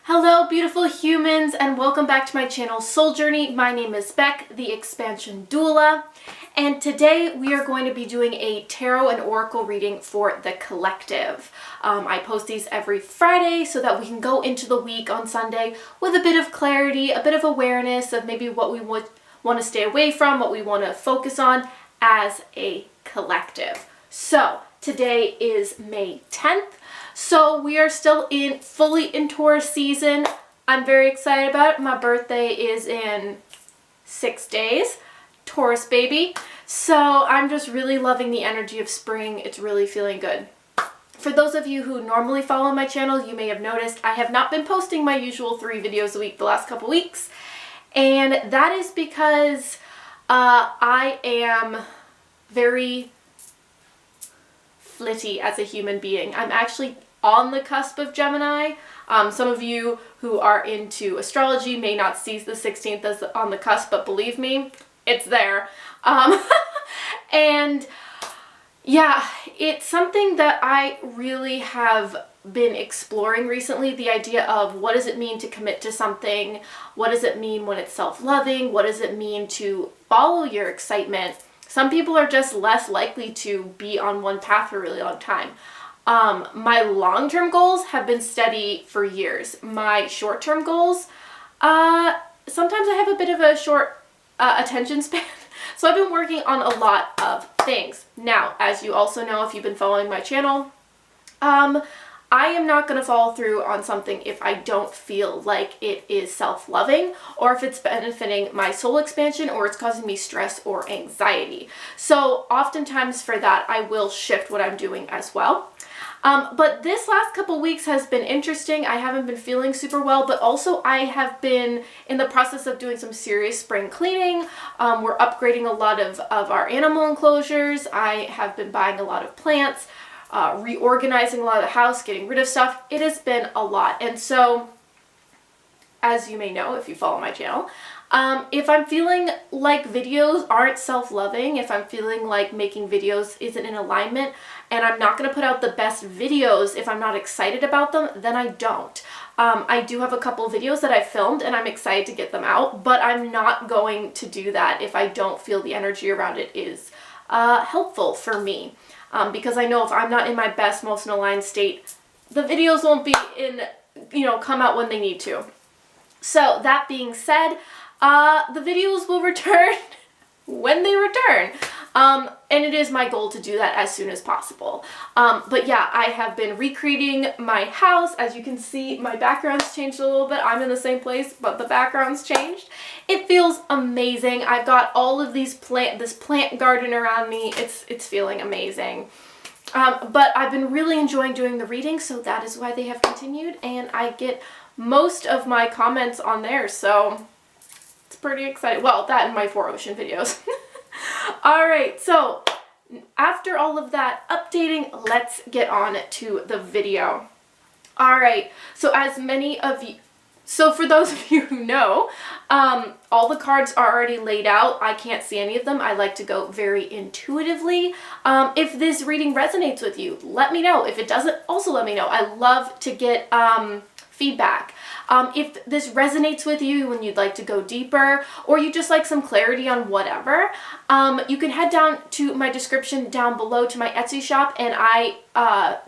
Hello beautiful humans and welcome back to my channel Soul Journey. My name is Beck, the Expansion Doula, and today we are going to be doing a tarot and oracle reading for the collective. I post these every Friday so that we can go into the week on Sunday with a bit of clarity, a bit of awareness of maybe what we would want to stay away from, what we want to focus on as a collective. So today is May 10th. So we are still fully in Taurus season. I'm very excited about it. My birthday is in 6 days. Taurus baby. So I'm just really loving the energy of spring. It's really feeling good. For those of you who normally follow my channel, you may have noticed I have not been posting my usual 3 videos a week the last couple weeks. And that is because I am very flitty as a human being. I'm actually on the cusp of Gemini. Some of you who are into astrology may not see the 16th as on the cusp, but believe me, it's there. And yeah, it's something that I really have been exploring recently, the idea of what does it mean to commit to something? What does it mean when it's self-loving? What does it mean to follow your excitement? Some people are just less likely to be on one path for a really long time. My long-term goals have been steady for years. My short-term goals, sometimes I have a bit of a short attention span. So I've been working on a lot of things. Now, as you also know, if you've been following my channel, I am not going to follow through on something if I don't feel like it is self-loving or if it's benefiting my soul expansion or it's causing me stress or anxiety. So oftentimes for that, I will shift what I'm doing as well. But this last couple weeks has been interesting. I haven't been feeling super well, but also I have been in the process of doing some serious spring cleaning. We're upgrading a lot of our animal enclosures. I have been buying a lot of plants, reorganizing a lot of the house, getting rid of stuff. It has been a lot. And so, as you may know if you follow my channel, if I'm feeling like videos aren't self-loving, if I'm feeling like making videos isn't in alignment, and I'm not going to put out the best videos if I'm not excited about them, then I don't. I do have a couple videos that I filmed and I'm excited to get them out, but I'm not going to do that if I don't feel the energy around it is helpful for me. Because I know if I'm not in my best, most aligned state, the videos won't be come out when they need to. So that being said, the videos will return when they return. And it is my goal to do that as soon as possible. But yeah, I have been recreating my house. As you can see, my background's changed a little bit. I'm in the same place, but the background's changed. It feels amazing. I've got all of this plant garden around me. It's feeling amazing. But I've been really enjoying doing the reading, so that is why they have continued, and I get most of my comments on there, so it's pretty exciting. Well, that and my 4 ocean videos. Alright, so after all of that updating, let's get on to the video. Alright, so for those of you who know, all the cards are already laid out. I can't see any of them. I like to go very intuitively. If this reading resonates with you, let me know. If it doesn't, also let me know. I love to get feedback. If this resonates with you and you'd like to go deeper, or you just like some clarity on whatever, you can head down to my description down below to my Etsy shop, and I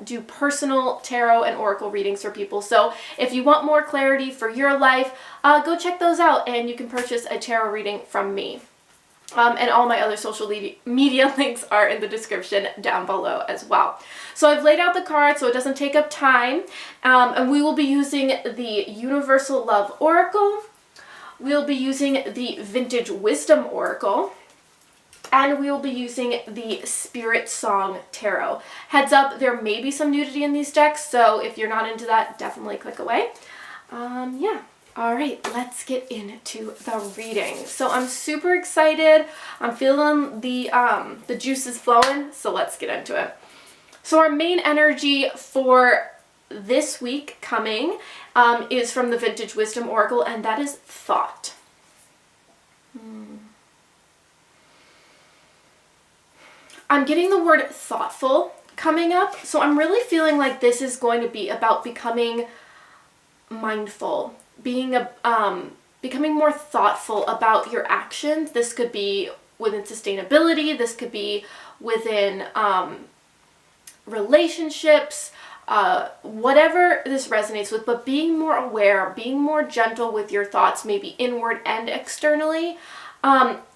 do personal tarot and oracle readings for people. So if you want more clarity for your life, go check those out and you can purchase a tarot reading from me. And all my other social media links are in the description down below as well. So I've laid out the cards so it doesn't take up time. And we will be using the Universal Love Oracle. We'll be using the Vintage Wisdom Oracle. And we will be using the Spirit Song Tarot. Heads up, there may be some nudity in these decks, so if you're not into that, definitely click away. Yeah. Alright, let's get into the reading. So I'm super excited. I'm feeling the juices flowing, so let's get into it. So our main energy for this week coming is from the Vintage Wisdom Oracle, and that is thought. I'm getting the word thoughtful coming up, so I'm really feeling like this is going to be about becoming mindful, becoming more thoughtful about your actions. This could be within sustainability, this could be within relationships, whatever this resonates with, but being more aware, being more gentle with your thoughts, maybe inward and externally.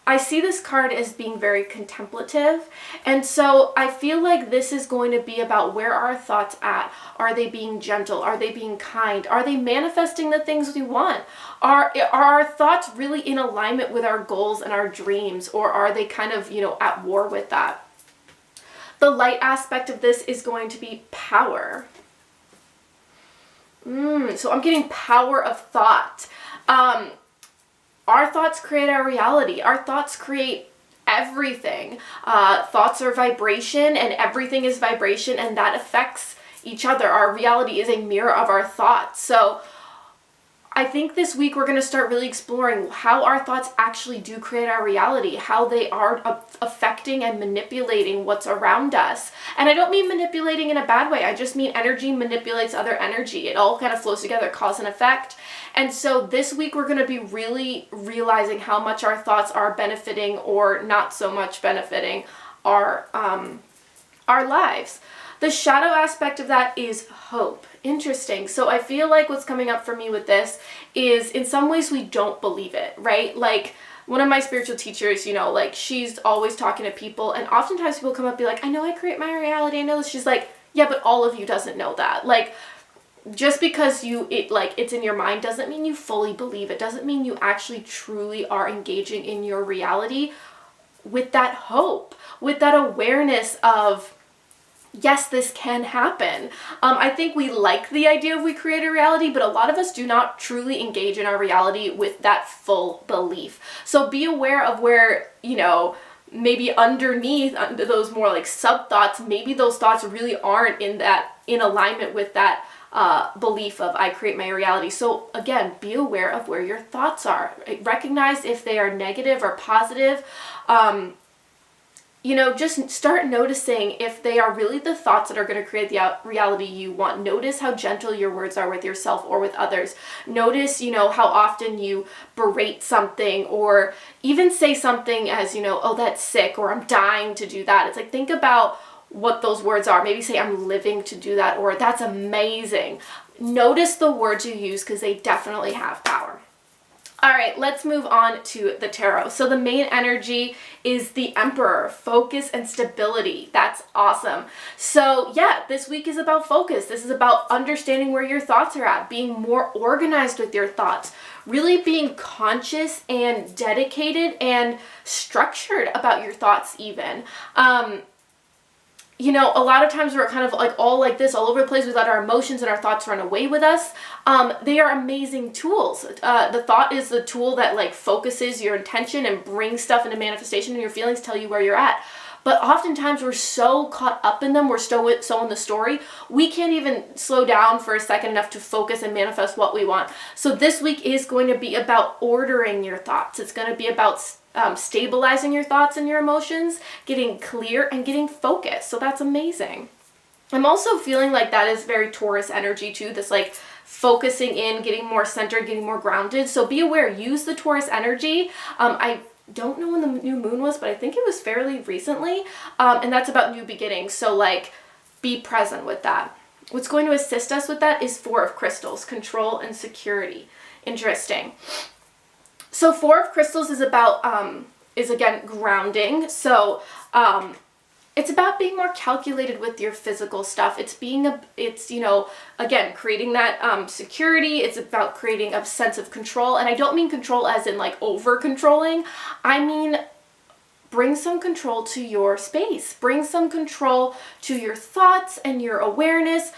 I see this card as being very contemplative, and so I feel like this is going to be about where are our thoughts at. Are they being gentle? Are they being kind? Are they manifesting the things we want? Are our thoughts really in alignment with our goals and our dreams, or are they kind of, at war with that? The light aspect of this is going to be power. So I'm getting power of thought. Our thoughts create our reality. Our thoughts create everything. Thoughts are vibration, and everything is vibration, and that affects each other. Our reality is a mirror of our thoughts. So I think this week we're going to start really exploring how our thoughts actually do create our reality, how they are affecting and manipulating what's around us. And I don't mean manipulating in a bad way. I just mean energy manipulates other energy. It all kind of flows together, cause and effect. And so this week we're going to be really realizing how much our thoughts are benefiting or not so much benefiting our lives. The shadow aspect of that is hope. Interesting. So I feel like what's coming up for me with this is in some ways we don't believe it, right? Like one of my spiritual teachers, she's always talking to people, and oftentimes people come up and be like, I know I create my reality. I know this. She's like, yeah, but all of you doesn't know that. Like, just because it's in your mind doesn't mean you fully believe it. Doesn't mean you actually truly are engaging in your reality with that hope, with that awareness of, yes, this can happen. I think we like the idea of we create a reality, but a lot of us do not truly engage in our reality with that full belief. So be aware of where, maybe underneath under those more like sub thoughts, maybe those thoughts really aren't in alignment with that belief of I create my reality. So again, be aware of where your thoughts are. Recognize if they are negative or positive. Just start noticing if they are really the thoughts that are going to create the reality you want. Notice how gentle your words are with yourself or with others. Notice, how often you berate something or even say something as, oh, that's sick, or I'm dying to do that. It's like, think about what those words are. Maybe say I'm living to do that, or that's amazing. Notice the words you use because they definitely have power. All right, let's move on to the tarot. So the main energy is the Emperor, focus and stability. That's awesome. So yeah, this week is about focus. This is about understanding where your thoughts are at, being more organized with your thoughts, really being conscious and dedicated and structured about your thoughts even. A lot of times we're kind of like all like this, all over the place. We let our emotions and our thoughts run away with us. They are amazing tools. The thought is the tool that like focuses your intention and brings stuff into manifestation, and your feelings tell you where you're at. But oftentimes we're so caught up in them, we're so in the story, we can't even slow down for a second enough to focus and manifest what we want. So this week is going to be about ordering your thoughts. It's going to be about stabilizing your thoughts and your emotions, getting clear and getting focused. So that's amazing. I'm also feeling like that is very Taurus energy too, this like focusing in, getting more centered, getting more grounded. So be aware, use the Taurus energy. I don't know when the new moon was, but I think it was fairly recently. And that's about new beginnings. So like be present with that. What's going to assist us with that is Four of Crystals, control and security. Interesting. So Four of Crystals is about, is again grounding. So it's about being more calculated with your physical stuff. It's again, creating that security. It's about creating a sense of control. And I don't mean control as in like over controlling. I mean, bring some control to your space. Bring some control to your thoughts and your awareness.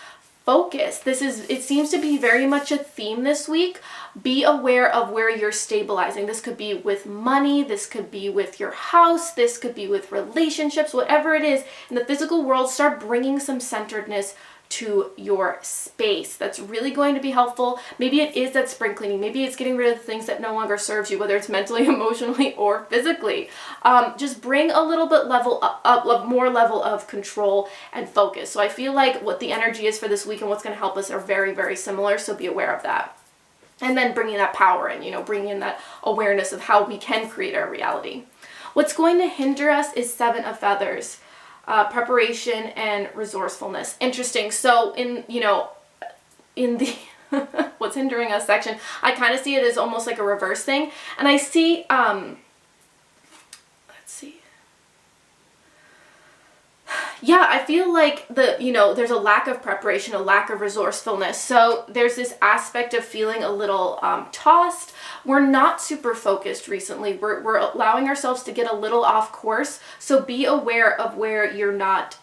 Focus. It seems to be very much a theme this week. Be aware of where you're stabilizing. This could be with money, this could be with your house, this could be with relationships, whatever it is. In the physical world, start bringing some centeredness to your space. That's really going to be helpful. Maybe it is that spring cleaning. Maybe it's getting rid of the things that no longer serves you, whether it's mentally, emotionally, or physically. Just bring a little bit more level of control and focus. So I feel like what the energy is for this week and what's going to help us are very, very similar. So be aware of that. And then bringing that power in, bringing in that awareness of how we can create our reality. What's going to hinder us is 7 of Feathers. Preparation and resourcefulness. Interesting. So in the what's hindering us section, I kind of see it as almost like a reverse thing. And I see, let's see. Yeah, I feel like there's a lack of preparation, a lack of resourcefulness. So there's this aspect of feeling a little tossed. We're not super focused recently. We're allowing ourselves to get a little off course. So be aware of where you're not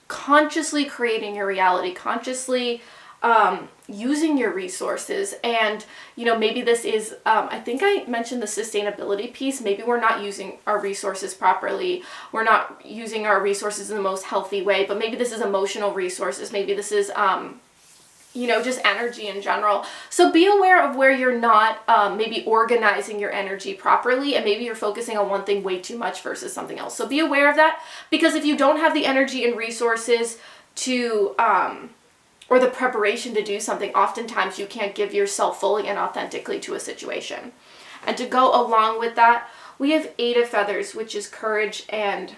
consciously creating your reality, consciously using your resources. And maybe this is I think I mentioned the sustainability piece. Maybe we're not using our resources properly. We're not using our resources in the most healthy way, but maybe this is emotional resources. Maybe this is just energy in general. So be aware of where you're not maybe organizing your energy properly, and maybe you're focusing on one thing way too much versus something else. So be aware of that, because if you don't have the energy and resources to or the preparation to do something, oftentimes you can't give yourself fully and authentically to a situation. And to go along with that, we have 8 of Feathers, which is courage and...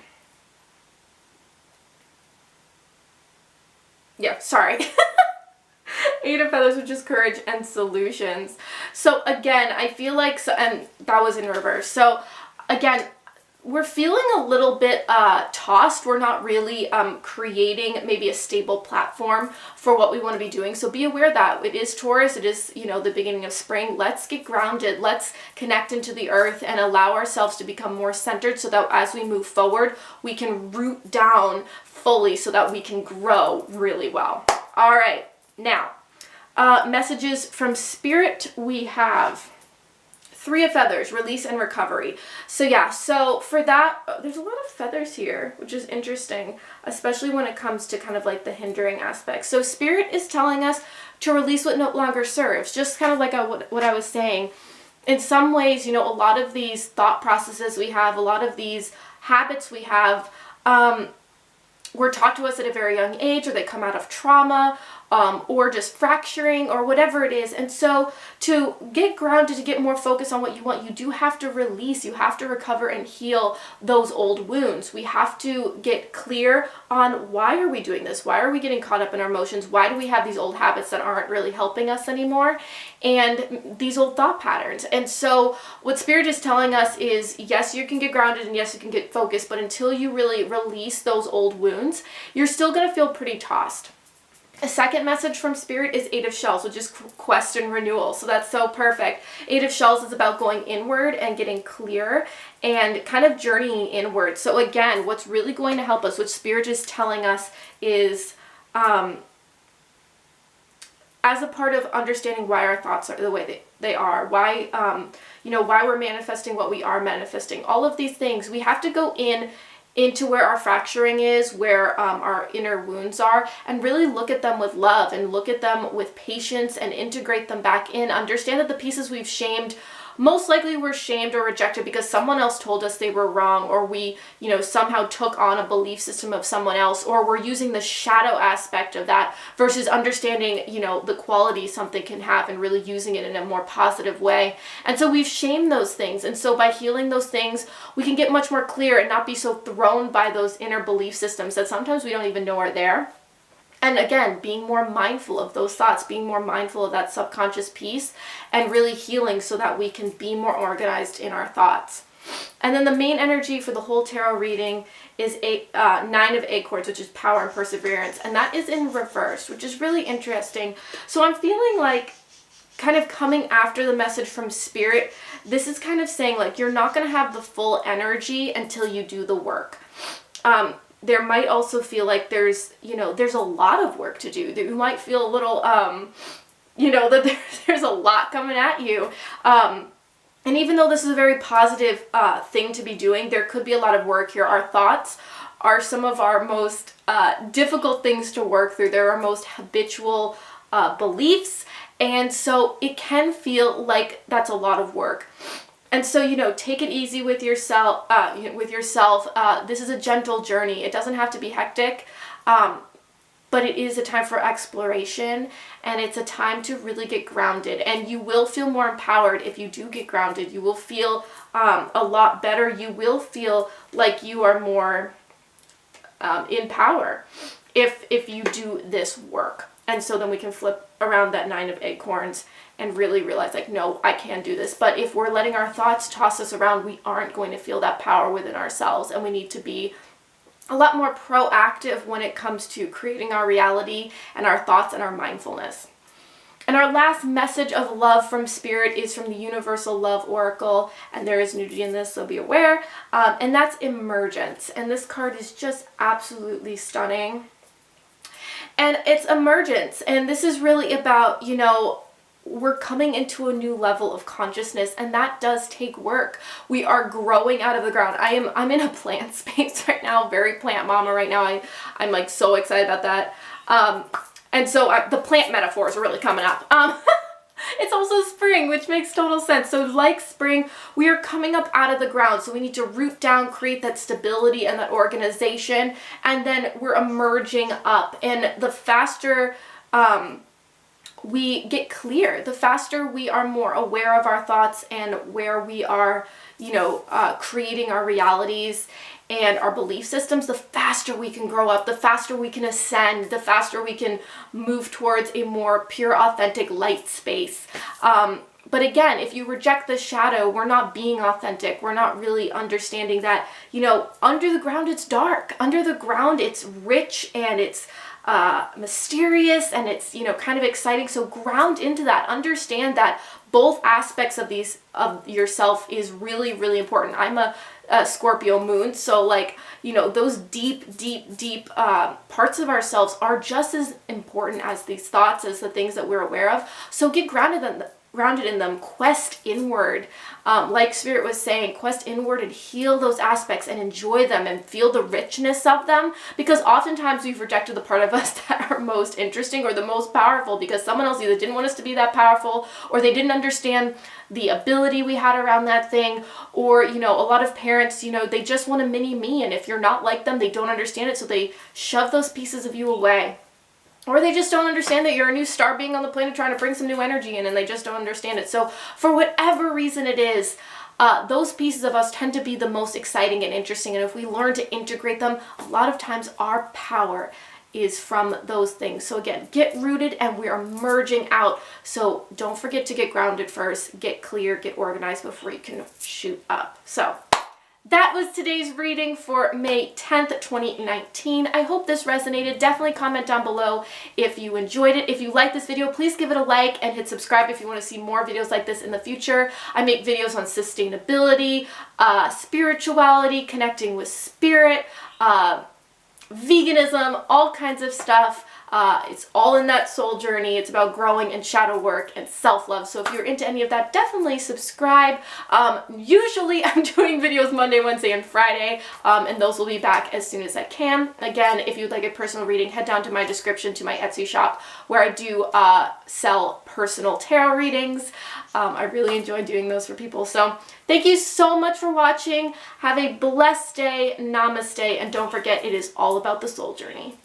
Yeah, sorry. 8 of Feathers, which is courage and solutions. So again, I feel like, and that was in reverse. So again, we're feeling a little bit tossed. We're not really creating maybe a stable platform for what we want to be doing. So be aware that it is Taurus. It is, the beginning of spring. Let's get grounded. Let's connect into the earth and allow ourselves to become more centered, so that as we move forward, we can root down fully so that we can grow really well. All right. Now, messages from Spirit. We have 3 of Feathers, release and recovery. So yeah, so for that, there's a lot of feathers here, which is interesting, especially when it comes to kind of like the hindering aspects. So Spirit is telling us to release what no longer serves, just kind of like what I was saying. In some ways, a lot of these thought processes we have, a lot of these habits we have, were taught to us at a very young age, or they come out of trauma, or just fracturing, or whatever it is. And so to get grounded, to get more focus on what you want, you do have to release, you have to recover and heal those old wounds. We have to get clear on, why are we doing this? Why are we getting caught up in our emotions? Why do we have these old habits that aren't really helping us anymore? And these old thought patterns. And so what Spirit is telling us is, yes, you can get grounded, and yes, you can get focused, but until you really release those old wounds, you're still going to feel pretty tossed. A second message from Spirit is 8 of Shells, which is quest and renewal. So that's so perfect. 8 of Shells is about going inward and getting clear and kind of journeying inward. So again, what's really going to help us, which Spirit is telling us, is as a part of understanding why our thoughts are the way they are, why why we're manifesting what we are manifesting. All of these things, we have to go into where our fracturing is, where our inner wounds are, and really look at them with love and look at them with patience and integrate them back in. Understand that the pieces we've shamed, most likely were shamed or rejected because someone else told us they were wrong, or we, somehow took on a belief system of someone else, or we're using the shadow aspect of that versus understanding, the quality something can have and really using it in a more positive way. And so we've shamed those things. And so by healing those things, we can get much more clear and not be so thrown by those inner belief systems that sometimes we don't even know are there. And again, being more mindful of those thoughts, being more mindful of that subconscious piece, and really healing so that we can be more organized in our thoughts. And then the main energy for the whole tarot reading is 9 of Acorns, which is power and perseverance. And that is in reverse, which is really interesting. So I'm feeling like, kind of coming after the message from Spirit, this is kind of saying like, you're not going to have the full energy until you do the work. There might also feel like there's a lot of work to do. You might feel a little, that there's a lot coming at you. And even though this is a very positive thing to be doing, there could be a lot of work here. Our thoughts are some of our most difficult things to work through. They're our most habitual beliefs, and so it can feel like that's a lot of work. And so, you know, take it easy with yourself. This is a gentle journey. It doesn't have to be hectic, but it is a time for exploration, and it's a time to really get grounded. And you will feel more empowered if you do get grounded. You will feel a lot better. You will feel like you are more in power if you do this work. And so then we can flip around that 9 of acorns and really realize, like, no, I can do this. But if we're letting our thoughts toss us around, we aren't going to feel that power within ourselves, and we need to be a lot more proactive when it comes to creating our reality and our thoughts and our mindfulness. And our last message of love from Spirit is from the Universal Love Oracle, and there is nudity in this, so be aware, and that's emergence. And this card is just absolutely stunning. And it's emergence, and this is really about, you know, we're coming into a new level of consciousness, and that does take work. We are growing out of the ground. I'm in a plant space right now, very plant mama right now. I'm like so excited about that. And so the plant metaphors are really coming up. It's also spring, which makes total sense. So like spring, we are coming up out of the ground. So we need to root down, create that stability and that organization, and then we're emerging up. And the faster we get clear, the faster we are more aware of our thoughts and where we are, you know, creating our realities and our belief systems, the faster we can grow up, the faster we can ascend, the faster we can move towards a more pure, authentic light space. But again, if you reject the shadow, we're not being authentic. We're not really understanding that, you know, under the ground it's dark. Under the ground it's rich and it's mysterious, and it's, you know, kind of exciting. So ground into that. Understand that both aspects of these of yourself is really, really important. I'm a Scorpio moon, so like, you know, those deep parts of ourselves are just as important as these thoughts, as the things that we're aware of. So get grounded in them, quest inward. Like Spirit was saying, quest inward and heal those aspects and enjoy them and feel the richness of them, because oftentimes we've rejected the part of us that are most interesting or the most powerful because someone else either didn't want us to be that powerful, or they didn't understand the ability we had around that thing, or, you know, a lot of parents, you know, they just want a mini me, and if you're not like them, they don't understand it, so they shove those pieces of you away. Or they just don't understand that you're a new star being on the planet trying to bring some new energy in, and they just don't understand it. So for whatever reason it is, those pieces of us tend to be the most exciting and interesting. And if we learn to integrate them, a lot of times our power is from those things. So again, get rooted, and we are merging out. So don't forget to get grounded first, get clear, get organized before you can shoot up. So that was today's reading for May 10th, 2019. I hope this resonated. Definitely comment down below if you enjoyed it. If you like this video, please give it a like and hit subscribe if you want to see more videos like this in the future. I make videos on sustainability, spirituality, connecting with spirit, veganism, all kinds of stuff. It's all in that soul journey. It's about growing and shadow work and self-love. So if you're into any of that, definitely subscribe. Usually I'm doing videos Monday, Wednesday, and Friday, and those will be back as soon as I can. Again, if you'd like a personal reading, head down to my description to my Etsy shop where I do sell personal tarot readings. I really enjoy doing those for people. So thank you so much for watching. Have a blessed day. Namaste. And don't forget, it is all about the soul journey.